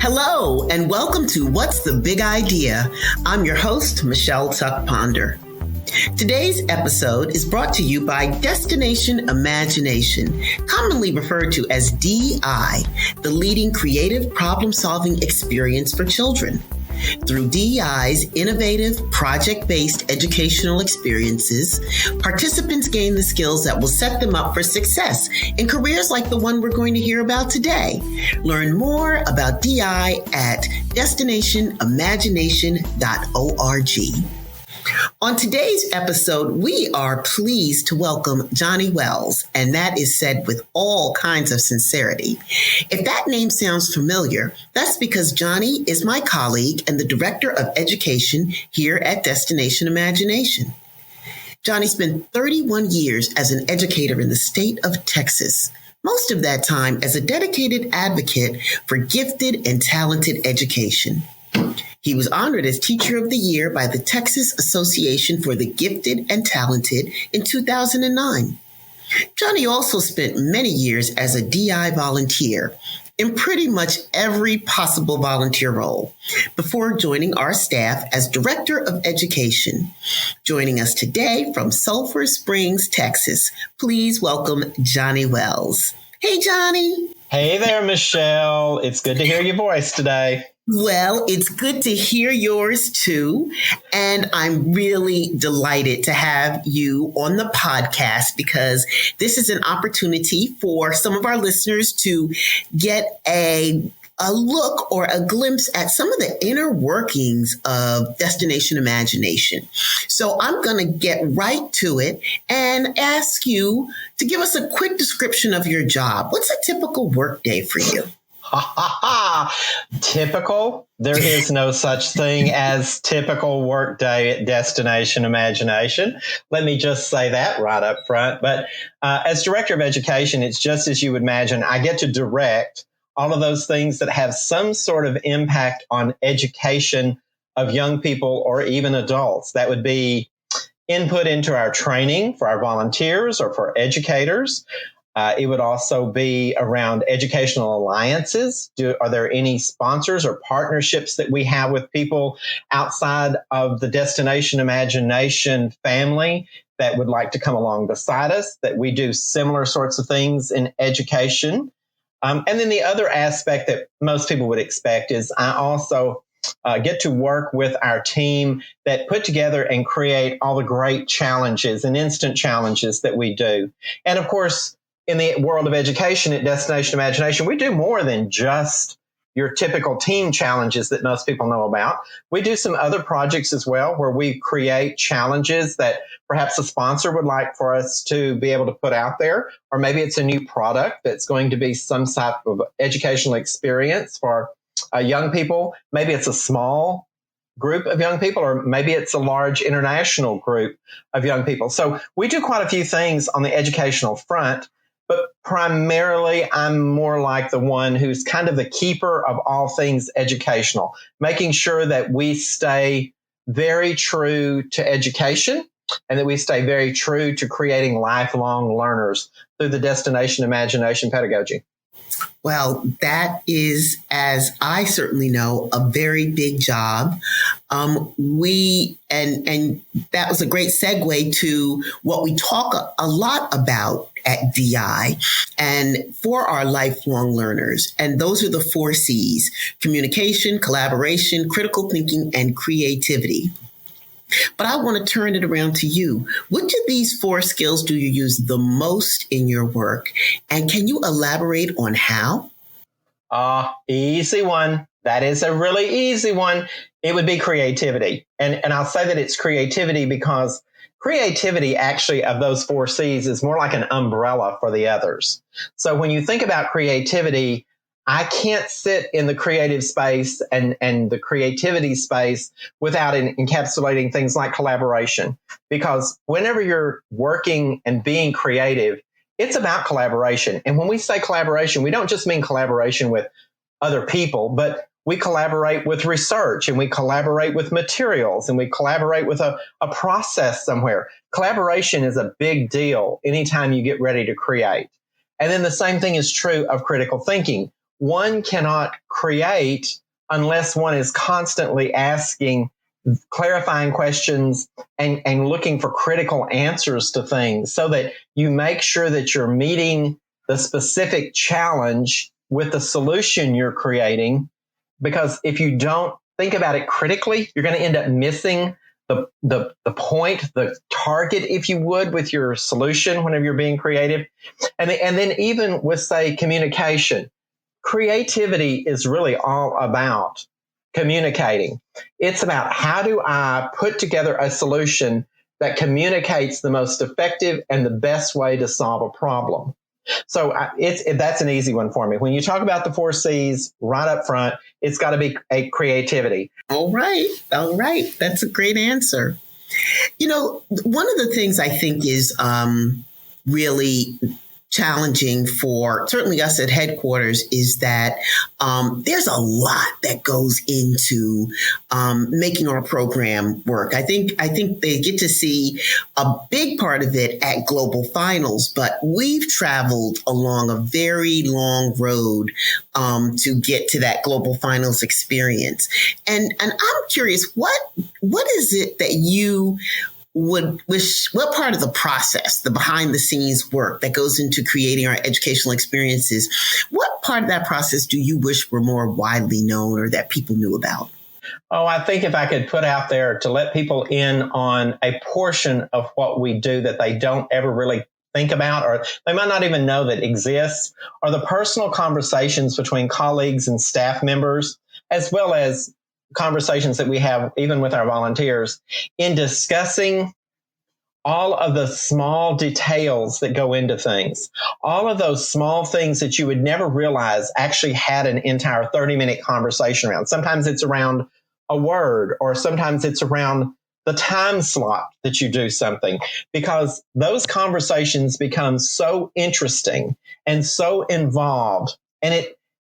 Hello, and welcome to What's the Big Idea? I'm your host, Michele Tuck-Ponder. Today's episode is brought to you by Destination Imagination, commonly referred to as DI, the leading creative problem-solving experience for children. Through DEI's innovative, project-based educational experiences, participants gain the skills that will set them up for success in careers like the one we're going to hear about today. Learn more about DI at destinationimagination.org. On today's episode, we are pleased to welcome Johnny Wells, and that is said with all kinds of sincerity. If that name sounds familiar, that's because Johnny is my colleague and the Director of Education here at Destination Imagination. Johnny spent 31 years as an educator in the state of Texas, most of that time as a dedicated advocate for gifted and talented education. He was honored as Teacher of the Year by the Texas Association for the Gifted and Talented in 2009. Johnny also spent many years as a DI volunteer in pretty much every possible volunteer role before joining our staff as Director of Education. Joining us today from Sulphur Springs, Texas, please welcome Johnny Wells. Hey, Johnny. Hey there, Michele. It's good to hear your voice today. Well, it's good to hear yours too. And I'm really delighted to have you on the podcast because this is an opportunity for some of our listeners to get a look or a glimpse at some of the inner workings of Destination Imagination. So I'm going to get right to it and ask you to give us a quick description of your job. What's a typical workday for you? Typical? There is no such thing as typical workday at Destination Imagination. Let me just say that right up front. But as Director of Education, it's just as you would imagine. I get to direct all of those things that have some sort of impact on education of young people or even adults. That would be input into our training for our volunteers or for educators. It would also be around educational alliances. Are there any sponsors or partnerships that we have with people outside of the Destination Imagination family that would like to come along beside us, that we do similar sorts of things in education? And then the other aspect that most people would expect is I also get to work with our team that put together and create all the great challenges and instant challenges that we do. And of course, in the world of education at Destination Imagination, we do more than just your typical team challenges that most people know about. We do some other projects as well where we create challenges that perhaps a sponsor would like for us to be able to put out there, or maybe it's a new product that's going to be some type of educational experience for young people. Maybe it's a small group of young people, or maybe it's a large international group of young people. So we do quite a few things on the educational front. But primarily, I'm more like the one who's kind of the keeper of all things educational, making sure that we stay very true to education and that we stay very true to creating lifelong learners through the Destination Imagination pedagogy. Well, that is, as I certainly know, a very big job. And that was a great segue to what we talk a lot about at DI and for our lifelong learners. And those are the 4 C's: communication, collaboration, critical thinking, and creativity. But I want to turn it around to you. Which of these 4 skills do you use the most in your work? And can you elaborate on how? Easy one. That is a really easy one. It would be creativity. And I'll say that it's creativity because creativity actually of those 4 C's is more like an umbrella for the others. So when you think about creativity, I can't sit in the creative space and the creativity space without encapsulating things like collaboration. Because whenever you're working and being creative, it's about collaboration. And when we say collaboration, we don't just mean collaboration with other people, but we collaborate with research and we collaborate with materials and we collaborate with a process somewhere. Collaboration is a big deal anytime you get ready to create. And then the same thing is true of critical thinking. One cannot create unless one is constantly asking clarifying questions and looking for critical answers to things, so that you make sure that you're meeting the specific challenge with the solution you're creating. Because if you don't think about it critically, you're going to end up missing the point, the target, if you would, with your solution whenever you're being creative. And then even with, say, communication, creativity is really all about communicating. It's about, how do I put together a solution that communicates the most effective and the best way to solve a problem. So that's an easy one for me. When you talk about the 4 C's right up front, it's got to be a creativity. All right. That's a great answer. One of the things I think is really challenging for certainly us at headquarters is that there's a lot that goes into making our program work. I think they get to see a big part of it at global finals, but we've traveled along a very long road to get to that global finals experience. And I'm curious, what is it that you would wish, what part of the process, the behind the scenes work that goes into creating our educational experiences, what part of that process do you wish were more widely known or that people knew about? Oh, I think if I could put out there to let people in on a portion of what we do that they don't ever really think about, or they might not even know that exists, are the personal conversations between colleagues and staff members, as well as conversations that we have even with our volunteers in discussing all of the small details that go into things, all of those small things that you would never realize actually had an entire 30-minute conversation around. Sometimes it's around a word, or sometimes it's around the time slot that you do something, because those conversations become so interesting and so involved,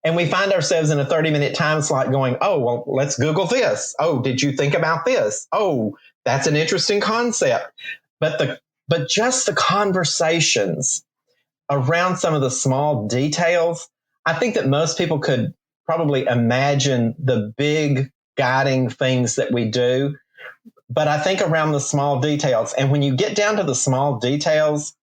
and we find ourselves in a 30-minute time slot going, oh, well, let's Google this. Oh, did you think about this? Oh, that's an interesting concept. But just the conversations around some of the small details, I think that most people could probably imagine the big guiding things that we do. But I think around the small details, and when you get down to the small details,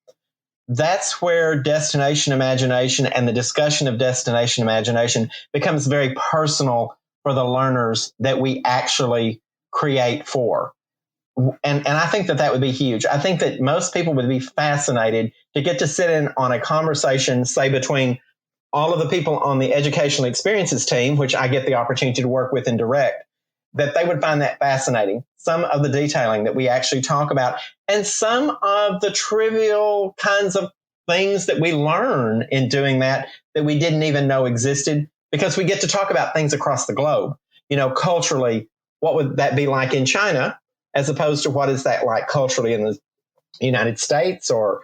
that's where destination imagination and the discussion of destination imagination becomes very personal for the learners that we actually create for. And I think that would be huge. I think that most people would be fascinated to get to sit in on a conversation, say, between all of the people on the educational experiences team, which I get the opportunity to work with and direct, that they would find that fascinating. Some of the detailing that we actually talk about, and some of the trivial kinds of things that we learn in doing that we didn't even know existed, because we get to talk about things across the globe. Culturally, what would that be like in China, as opposed to what is that like culturally in the United States, or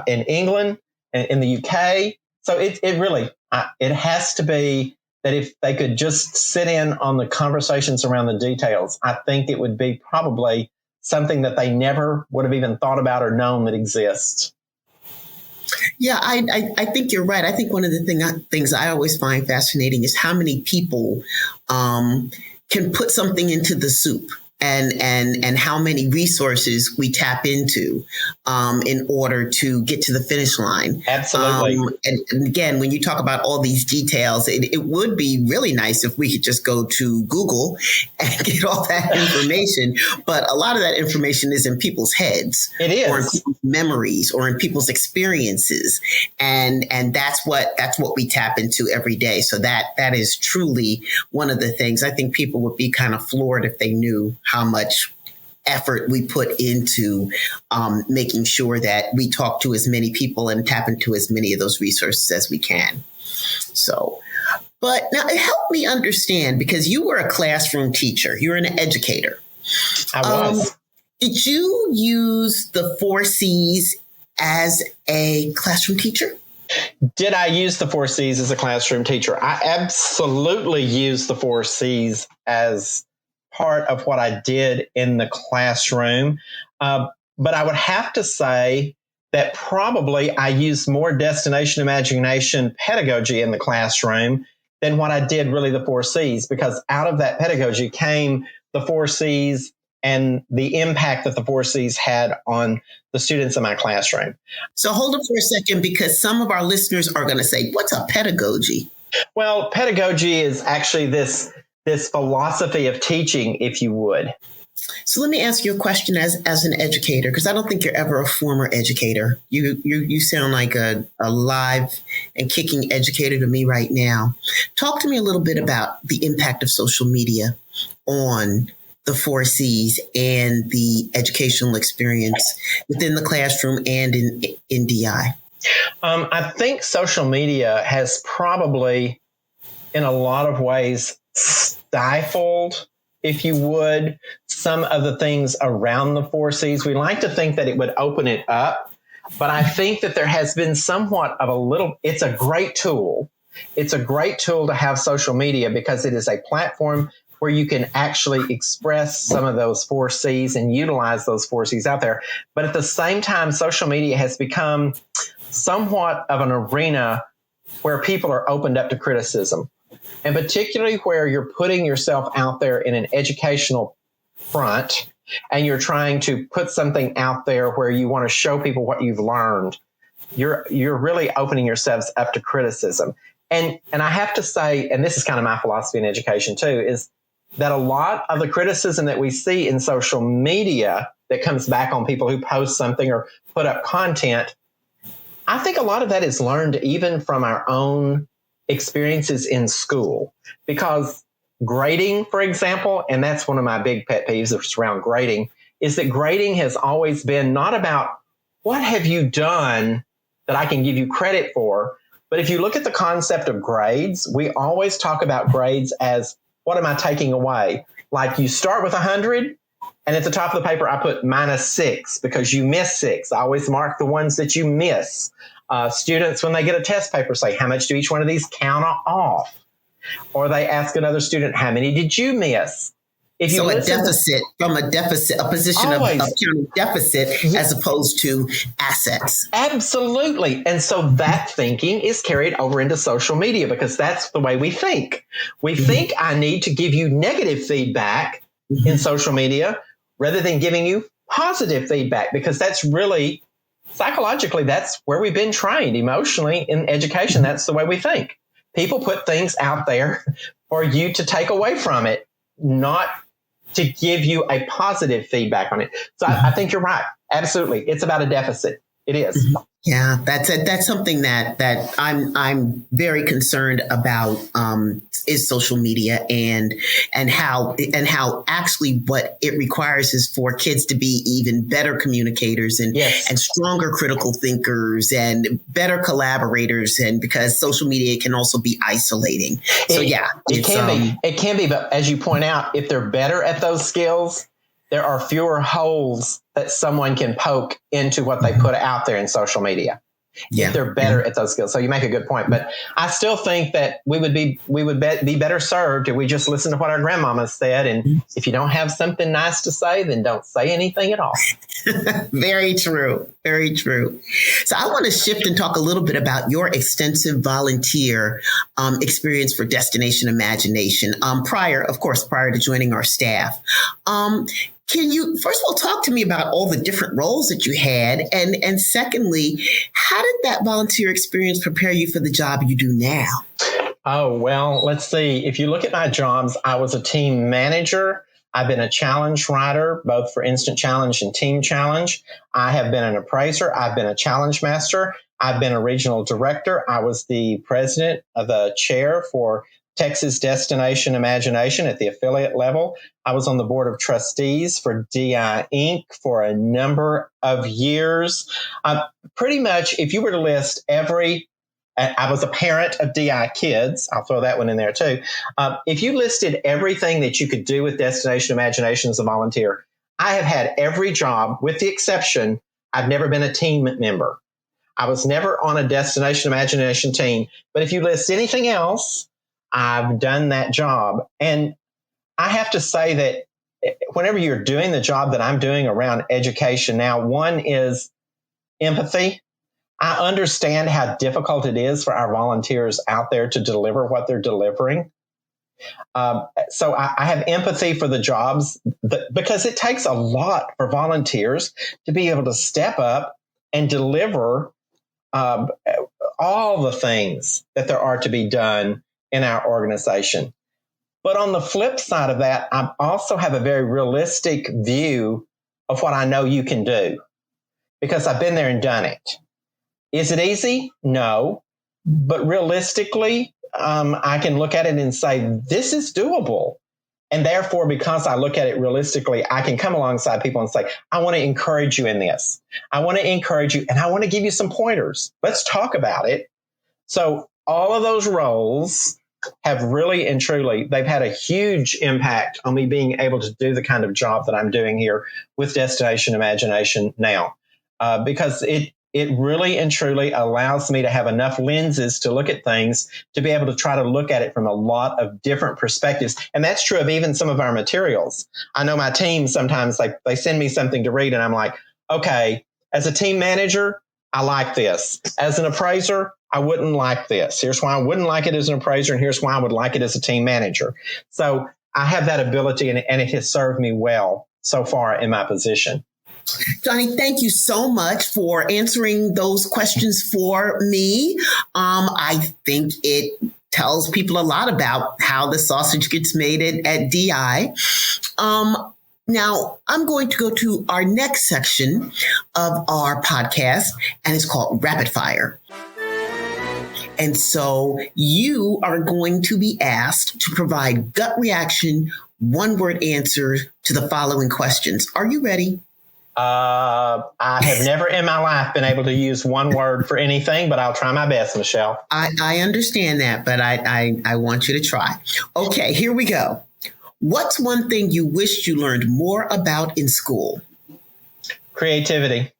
in England and in the UK. So it really, it has to be that if they could just sit in on the conversations around the details, I think it would be probably something that they never would have even thought about or known that exists. Yeah, I think you're right. I think one of the things I always find fascinating is how many people can put something into the soup. And how many resources we tap into in order to get to the finish line. Absolutely. And again, when you talk about all these details, it would be really nice if we could just go to Google and get all that information. But a lot of that information is in people's heads. It is. Or in people's memories, or in people's experiences. And that's what we tap into every day. So that is truly one of the things. I think people would be kind of floored if they knew how much effort we put into making sure that we talk to as many people and tap into as many of those resources as we can. So, but now help me understand, because you were a classroom teacher, you're an educator. I was. Did you use the 4 C's as a classroom teacher? Did I use the 4 C's as a classroom teacher? I absolutely used the 4 C's as part of what I did in the classroom. But I would have to say that probably I used more destination imagination pedagogy in the classroom than what I did really the 4 C's, because out of that pedagogy came the 4 C's and the impact that the 4 C's had on the students in my classroom. So hold it for a second, because some of our listeners are going to say, what's a pedagogy? Well, pedagogy is actually this philosophy of teaching, if you would. So let me ask you a question as an educator, because I don't think you're ever a former educator. You sound like a live and kicking educator to me right now. Talk to me a little bit about the impact of social media on the 4 C's and the educational experience within the classroom and in DI. I think social media has probably, in a lot of ways, stifled, if you would, some of the things around the 4 C's. We like to think that it would open it up, but I think that there has been somewhat of it's a great tool. It's a great tool to have social media, because it is a platform where you can actually express some of those 4 C's and utilize those 4 C's out there. But at the same time, social media has become somewhat of an arena where people are opened up to criticism, and particularly where you're putting yourself out there in an educational front and you're trying to put something out there where you want to show people what you've learned. You're really opening yourselves up to criticism. And I have to say, and this is kind of my philosophy in education too, is that a lot of the criticism that we see in social media that comes back on people who post something or put up content, I think a lot of that is learned even from our own experiences in school. Because grading, for example, and that's one of my big pet peeves around grading, is that grading has always been not about what have you done that I can give you credit for. But if you look at the concept of grades, we always talk about grades as, what am I taking away? Like, you start with 100, and at the top of the paper, I put -6 because you missed 6. I always mark the ones that you miss. Students, when they get a test paper, say, how much do each one of these count off? Or they ask another student, how many did you miss? If you so a deficit, a position of counting deficit as opposed to assets. Absolutely. And so that thinking is carried over into social media, because that's the way we think. We think I need to give you negative feedback in social media rather than giving you positive feedback, because that's really, psychologically, that's where we've been trained. Emotionally, in education, that's the way we think. People put things out there for you to take away from it, not to give you a positive feedback on it. So I think you're right. Absolutely. It's about a deficit. It is. Yeah, that's something that I'm very concerned about, is social media and how actually what it requires is for kids to be even better communicators and stronger critical thinkers and better collaborators, and because social media can also be isolating. So it can be, but as you point out, if they're better at those skills, there are fewer holes that someone can poke into what they put out there in social media if they're better at those skills. So you make a good point, but I still think that we would be better served if we just listen to what our grandmama said. And if you don't have something nice to say, then don't say anything at all. Very true. Very true. So I want to shift and talk a little bit about your extensive volunteer experience for Destination Imagination prior to joining our staff. Can you, first of all, talk to me about all the different roles that you had? And secondly, how did that volunteer experience prepare you for the job you do now? Oh, well, let's see. If you look at my jobs, I was a team manager. I've been a challenge writer, both for Instant Challenge and Team Challenge. I have been an appraiser. I've been a challenge master. I've been a regional director. I was the president of the chair for Texas Destination Imagination at the affiliate level. I was on the board of trustees for DI Inc. for a number of years. Pretty much, if you were to list I was a parent of DI kids. I'll throw that one in there too. If you listed everything that you could do with Destination Imagination as a volunteer, I have had every job with the exception, I've never been a team member. I was never on a Destination Imagination team. But if you list anything else, I've done that job. And I have to say that whenever you're doing the job that I'm doing around education now, one is empathy. I understand how difficult it is for our volunteers out there to deliver what they're delivering. So I have empathy for the jobs because it takes a lot for volunteers to be able to step up and deliver all the things that there are to be done in our organization. But on the flip side of that, I also have a very realistic view of what I know you can do because I've been there and done it. Is it easy? No. But realistically, I can look at it and say, this is doable. And therefore, because I look at it realistically, I can come alongside people and say, I want to encourage you in this. I want to encourage you and I want to give you some pointers. Let's talk about it. So all of those roles have really and truly, they've had a huge impact on me being able to do the kind of job that I'm doing here with Destination Imagination now, because it really and truly allows me to have enough lenses to look at things, to be able to try to look at it from a lot of different perspectives. And that's true of even some of our materials. I know my team sometimes they send me something to read and I'm like, okay, as a team manager, I like this. As an appraiser, I wouldn't like this. Here's why I wouldn't like it as an appraiser, and here's why I would like it as a team manager. So I have that ability, and it has served me well so far in my position. Johnny, thank you so much for answering those questions for me. I think it tells people a lot about how the sausage gets made at DI. Now, I'm going to go to our next section of our podcast, and it's called Rapid Fire. And so you are going to be asked to provide gut reaction, one-word answer to the following questions. Are you ready? I have never in my life been able to use one word for anything, but I'll try my best, Michelle. I understand that, but I want you to try. Okay, here we go. What's one thing you wished you learned more about in school? Creativity.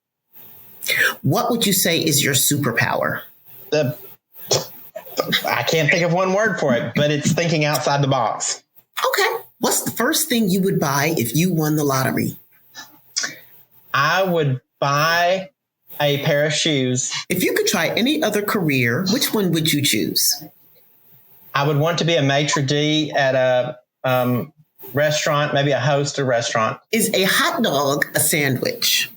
What would you say is your superpower? I can't think of one word for it, but it's thinking outside the box. Okay. What's the first thing you would buy if you won the lottery? I would buy a pair of shoes. If you could try any other career, which one would you choose? I would want to be a maitre d' at a restaurant, maybe a host at a restaurant. Is a hot dog a sandwich?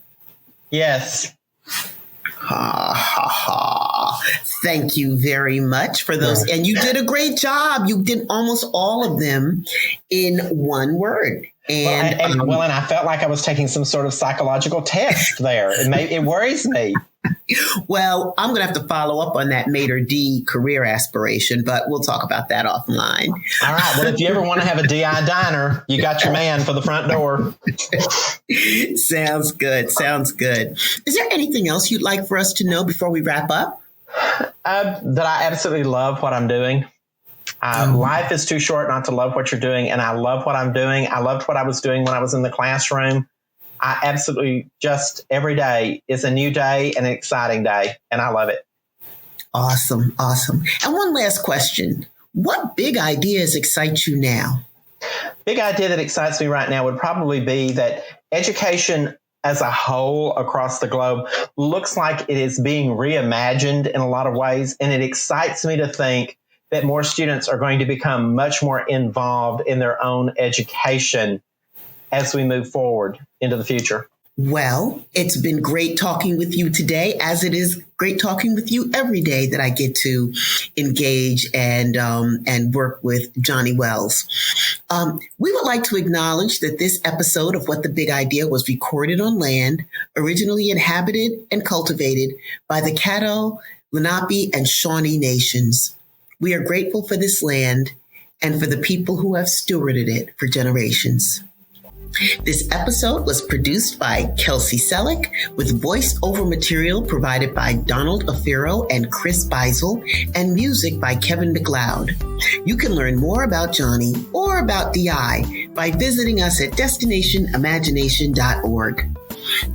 Yes. Ha, ha, ha. Thank you very much for those. And you did a great job. You did almost all of them in one word. And I felt like I was taking some sort of psychological test there. It worries me. Well, I'm going to have to follow up on that maitre d' career aspiration, but we'll talk about that offline. All right. Well, if you ever want to have a DI diner, you got your man for the front door. Sounds good. Sounds good. Is there anything else you'd like for us to know before we wrap up? That I absolutely love what I'm doing. Life is too short not to love what you're doing, and I love what I'm doing. I loved what I was doing when I was in the classroom. I absolutely just every day is a new day and an exciting day, and I love it. Awesome. Awesome. And one last question. What big ideas excite you now? Big idea that excites me right now would probably be that education as a whole across the globe looks like it is being reimagined in a lot of ways, and it excites me to think that more students are going to become much more involved in their own education as we move forward into the future. Well, it's been great talking with you today, as it is great talking with you every day that I get to engage and work with Johnny Wells. We would like to acknowledge that this episode of What the Big Idea was recorded on land originally inhabited and cultivated by the Caddo, Lenape, and Shawnee nations. We are grateful for this land and for the people who have stewarded it for generations. This episode was produced by Kelsey Selleck with voice-over material provided by Donald Afiro and Chris Feisel and music by Kevin MacLeod. You can learn more about Johnny or about DI by visiting us at destinationimagination.org.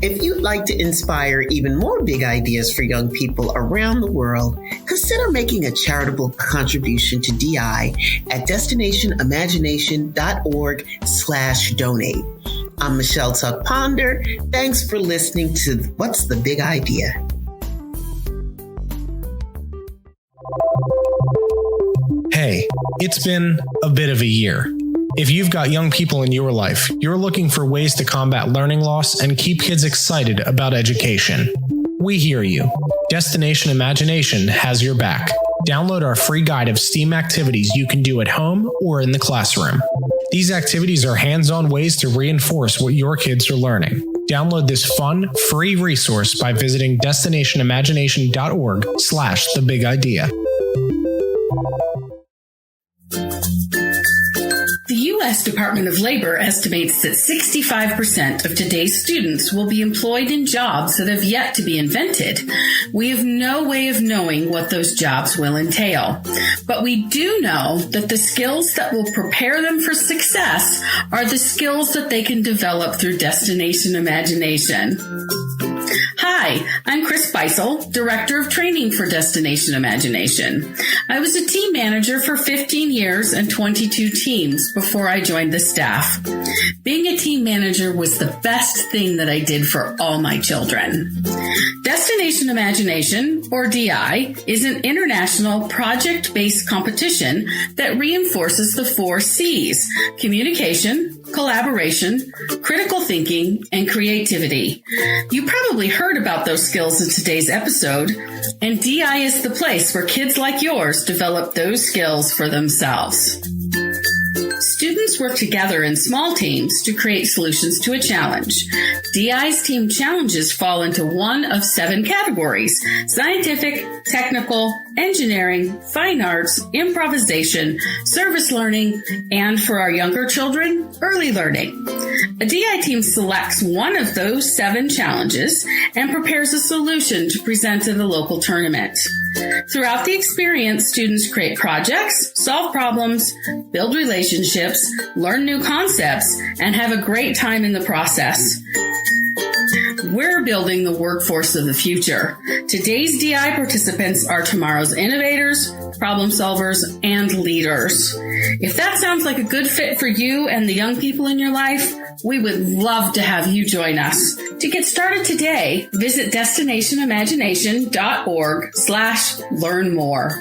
If you'd like to inspire even more big ideas for young people around the world, consider making a charitable contribution to DI at destinationimagination.org/donate. I'm Michele Tuck-Ponder. Thanks for listening to What's the Big Idea? Hey, it's been a bit of a year. If you've got young people in your life, you're looking for ways to combat learning loss and keep kids excited about education. We hear you. Destination Imagination has your back. Download our free guide of STEAM activities you can do at home or in the classroom. These activities are hands-on ways to reinforce what your kids are learning. Download this fun, free resource by visiting destinationimagination.org/thebigidea. The U.S. Department of Labor estimates that 65% of today's students will be employed in jobs that have yet to be invented. We have no way of knowing what those jobs will entail, but we do know that the skills that will prepare them for success are the skills that they can develop through Destination Imagination. Hi, I'm Chris Feisel, Director of Training for Destination Imagination. I was a team manager for 15 years and 22 teams before I joined the staff. Being a team manager was the best thing that I did for all my children. Destination Imagination, or DI, is an international project-based competition that reinforces the 4 C's: communication, collaboration, critical thinking, and creativity. You probably heard about those skills in today's episode, and DI is the place where kids like yours develop those skills for themselves. Students work together in small teams to create solutions to a challenge. DI's team challenges fall into one of 7 categories: scientific, technical, engineering, fine arts, improvisation, service learning, and for our younger children, early learning. A DI team selects one of those 7 challenges and prepares a solution to present in the local tournament. Throughout the experience, students create projects, solve problems, build relationships, learn new concepts, and have a great time in the process. We're building the workforce of the future. Today's DI participants are tomorrow's innovators, problem solvers, and leaders. If that sounds like a good fit for you and the young people in your life, we would love to have you join us. To get started today, visit destinationimagination.org/learn more.